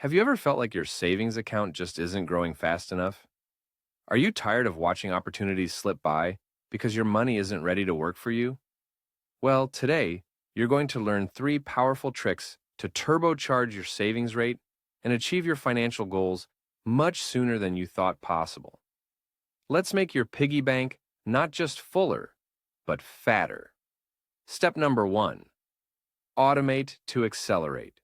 Have you ever felt like your savings account just isn't growing fast enough? Are you tired of watching opportunities slip by because your money isn't ready to work for you? Well, today, you're going to learn three powerful tricks to turbocharge your savings rate and achieve your financial goals much sooner than you thought possible. Let's make your piggy bank not just fuller, but fatter. Step number one, automate to accelerate.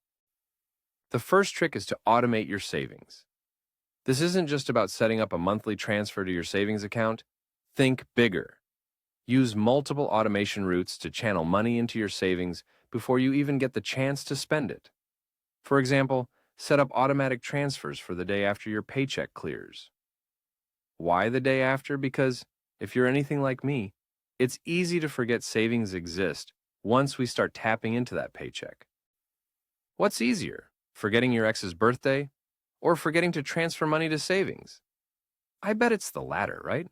The first trick is to automate your savings. This isn't just about setting up a monthly transfer to your savings account. Think bigger. Use multiple automation routes to channel money into your savings before you even get the chance to spend it. For example, set up automatic transfers for the day after your paycheck clears. Why the day after? Because if you're anything like me, it's easy to forget savings exist once we start tapping into that paycheck. What's easier, forgetting your ex's birthday or forgetting to transfer money to savings? I bet it's the latter, right?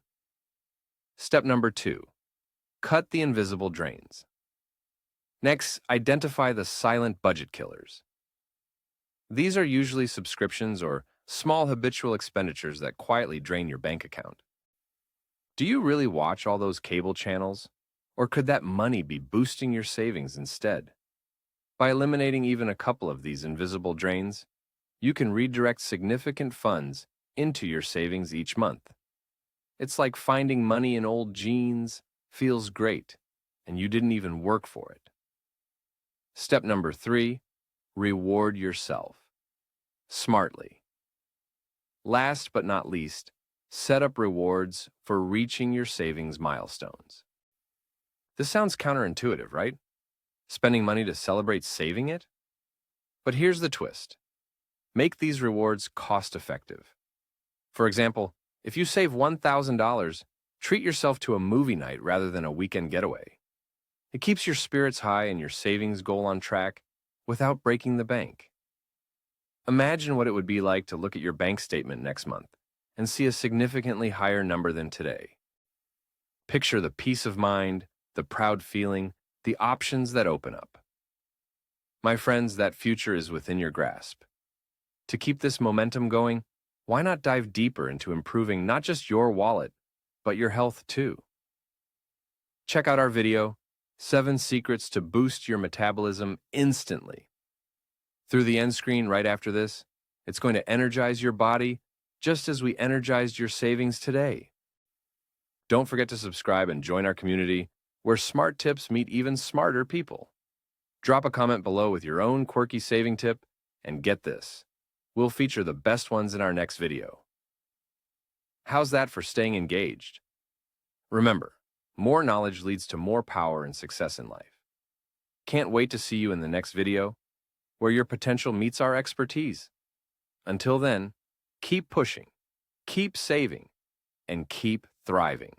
Step number two, cut the invisible drains. Next, identify the silent budget killers. These are usually subscriptions or small habitual expenditures that quietly drain your bank account. Do you really watch all those cable channels? Or could that money be boosting your savings instead? By eliminating even a couple of these invisible drains, you can redirect significant funds into your savings each month. It's like finding money in old jeans, feels great, and you didn't even work for it. Step number three, reward yourself. Smartly. Last but not least, set up rewards for reaching your savings milestones. This sounds counterintuitive, right? Spending money to celebrate saving it? But here's the twist. Make these rewards cost-effective. For example, if you save $1,000, treat yourself to a movie night rather than a weekend getaway. It keeps your spirits high and your savings goal on track without breaking the bank. Imagine what it would be like to look at your bank statement next month and see a significantly higher number than today. Picture the peace of mind, the proud feeling, the options that open up. My friends, that future is within your grasp. To keep this momentum going, why not dive deeper into improving not just your wallet, but your health too? Check out our video, 7 Secrets to Boost Your Metabolism Instantly. Through the end screen right after this, it's going to energize your body just as we energized your savings today. Don't forget to subscribe and join our community where smart tips meet even smarter people. Drop a comment below with your own quirky saving tip, and get this, we'll feature the best ones in our next video. How's that for staying engaged? Remember, more knowledge leads to more power and success in life. Can't wait to see you in the next video, where your potential meets our expertise. Until then, keep pushing, keep saving, and keep thriving.